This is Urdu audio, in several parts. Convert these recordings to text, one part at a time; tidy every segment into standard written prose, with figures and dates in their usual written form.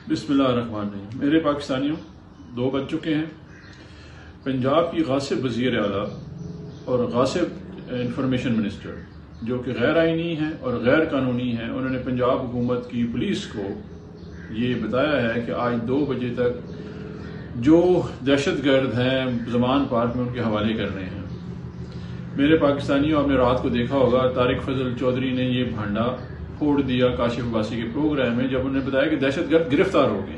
بسم اللہ الرحمن الرحیم۔ میرے پاکستانیوں، 2 بج چکے ہیں۔ پنجاب کی غاصب وزیر اعلیٰ اور غاصب انفارمیشن منسٹر جو کہ غیر آئینی ہیں اور غیر قانونی ہیں، انہوں نے پنجاب حکومت کی پولیس کو یہ بتایا ہے کہ آج 2 بجے تک جو دہشت گرد ہیں زمان پارک میں ان کے حوالے کرنے ہیں۔ میرے پاکستانیوں، آپ نے رات کو دیکھا ہوگا طارق فضل چودھری نے یہ بھانڈا پھوڑ دیا کاشف عباسی کے پروگرام میں، جب انہوں نے بتایا کہ دہشت گرد گرفتار ہو گئے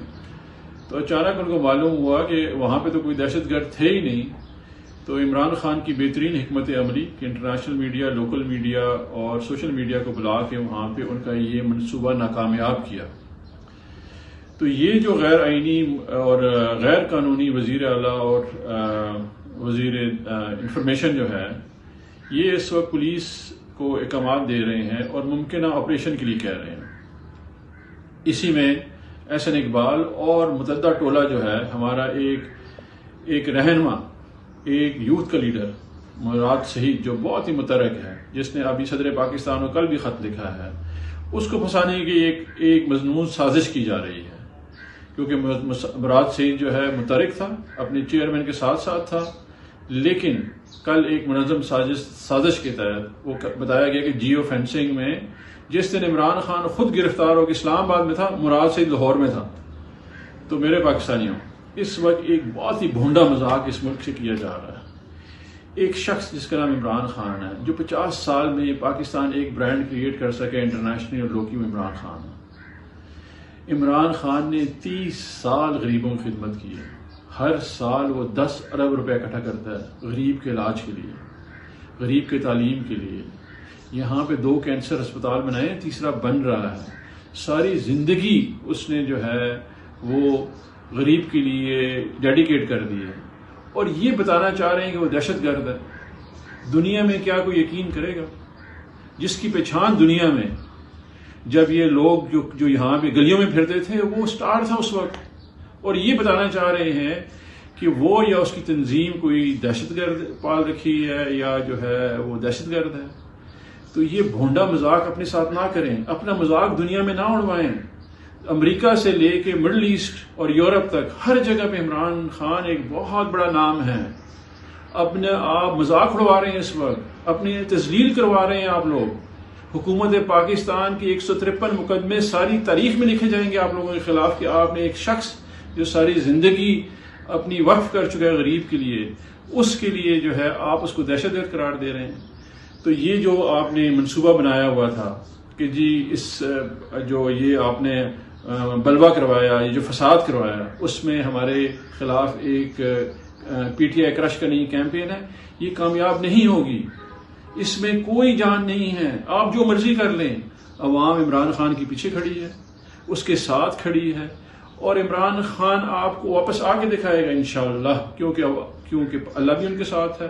تو اچانک ان کو معلوم ہوا کہ وہاں پہ تو کوئی دہشت گرد تھے ہی نہیں۔ تو عمران خان کی بہترین حکمت عملی کہ انٹرنیشنل میڈیا، لوکل میڈیا اور سوشل میڈیا کو بلا کے وہاں پہ ان کا یہ منصوبہ ناکامیاب کیا۔ تو یہ جو غیر آئینی اور غیر قانونی وزیر اعلیٰ اور وزیر انفارمیشن جو ہے، یہ اس وقت پولیس کو احکامات دے رہے ہیں اور ممکنہ آپریشن کے لیے کہہ رہے ہیں۔ اسی میں احسن اقبال اور متحدہ ٹولہ جو ہے ہمارا ایک رہنما، ایک یوتھ کا لیڈر مراد سعید، جو بہت ہی متحرک ہے، جس نے ابھی صدر پاکستان کو کل بھی خط لکھا ہے، اس کو پھنسانے کی ایک مجنون سازش کی جا رہی ہے، کیونکہ مراد سعید جو ہے متحرک تھا، اپنے چیئرمین کے ساتھ ساتھ تھا، لیکن کل ایک منظم سازش کے تحت وہ بتایا گیا کہ جیو فینسنگ میں جس دن عمران خان خود گرفتار ہو کے اسلام آباد میں تھا، مراد سعید لاہور میں تھا۔ تو میرے پاکستانیوں، اس وقت ایک بہت ہی بھونڈا مذاق اس ملک سے کیا جا رہا ہے۔ ایک شخص جس کا نام عمران خان ہے، جو 50 سال میں پاکستان ایک برانڈ کریٹ کر سکے انٹرنیشنل اور لوکی میں، عمران خان ہے۔ عمران خان نے 30 سال غریبوں کی خدمت کی ہے۔ ہر سال وہ 10 ارب روپے اکٹھا کرتا ہے غریب کے علاج کے لیے، غریب کے تعلیم کے لیے۔ یہاں پہ 2 کینسر ہسپتال بنائے ہیں، تیسرا بن رہا ہے۔ ساری زندگی اس نے جو ہے وہ غریب کے لیے ڈیڈیکیٹ کر دی ہے، اور یہ بتانا چاہ رہے ہیں کہ وہ دہشت گرد ہے۔ دنیا میں کیا کوئی یقین کرے گا جس کی پہچان دنیا میں، جب یہ لوگ جو یہاں پہ گلیوں میں پھرتے تھے، وہ سٹار تھا اس وقت، اور یہ بتانا چاہ رہے ہیں کہ وہ یا اس کی تنظیم کوئی دہشت گرد پال رکھی ہے یا جو ہے وہ دہشت گرد ہے۔ تو یہ بھونڈا مذاق اپنے ساتھ نہ کریں، اپنا مذاق دنیا میں نہ اڑوائیں۔ امریکہ سے لے کے مڈل ایسٹ اور یورپ تک ہر جگہ پہ عمران خان ایک بہت بڑا نام ہے۔ اپنے آپ مذاق اڑوا رہے ہیں، اس وقت اپنی تذلیل کروا رہے ہیں آپ لوگ۔ حکومت پاکستان کی 153 مقدمے ساری تاریخ میں لکھے جائیں گے آپ لوگوں کے خلاف کہ آپ نے ایک شخص جو ساری زندگی اپنی وقف کر چکا ہے غریب کے لیے، اس کے لیے جو ہے آپ اس کو دہشت گرد قرار دے رہے ہیں۔ تو یہ جو آپ نے منصوبہ بنایا ہوا تھا کہ جی جو یہ آپ نے بلوا کروایا، یہ جو فساد کروایا، اس میں ہمارے خلاف ایک پی ٹی آئی کرش کرنے کی کیمپین ہے، یہ کامیاب نہیں ہوگی۔ اس میں کوئی جان نہیں ہے، آپ جو مرضی کر لیں، عوام عمران خان کے پیچھے کھڑی ہے، اس کے ساتھ کھڑی ہے، اور عمران خان آپ کو واپس آ کے دکھائے گا انشاءاللہ، کیونکہ اللہ بھی ان کے ساتھ ہے،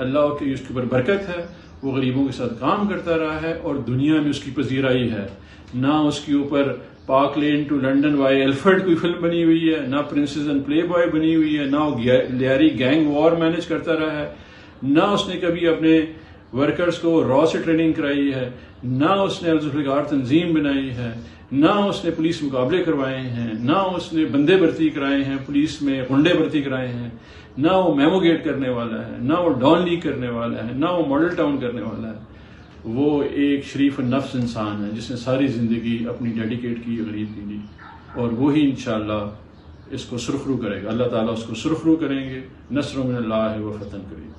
اللہ کی اس کے اوپر برکت ہے، وہ غریبوں کے ساتھ کام کرتا رہا ہے، اور دنیا میں اس کی پذیرائی ہے۔ نہ اس کے اوپر پارک لین ٹو لنڈن وائی ایلفرڈ کوئی فلم بنی ہوئی ہے، نہ پرنسز اینڈ پلے بوائے بنی ہوئی ہے، نہ وہ لیاری گینگ وار مینج کرتا رہا ہے، نہ اس نے کبھی اپنے ورکرز کو را سے ٹریننگ کرائی ہے، نہ اس نے ذوالفقار تنظیم بنائی ہے، نہ اس نے پولیس مقابلے کروائے ہیں، نہ اس نے بندے بھرتی کرائے ہیں، پولیس میں غنڈے بھرتی کرائے ہیں، نہ وہ میمو گیٹ کرنے والا ہے، نہ وہ ڈان لیگ کرنے والا ہے، نہ وہ ماڈل ٹاؤن کرنے والا ہے۔ وہ ایک شریف النفس انسان ہے جس نے ساری زندگی اپنی ڈیڈیکیٹ کی غریب کے لیے، اور وہی انشاءاللہ اس کو سرخرو کرے گا۔ اللہ تعالیٰ اس کو سرخرو کریں گے۔ نصر من اللہ و فتح قریب۔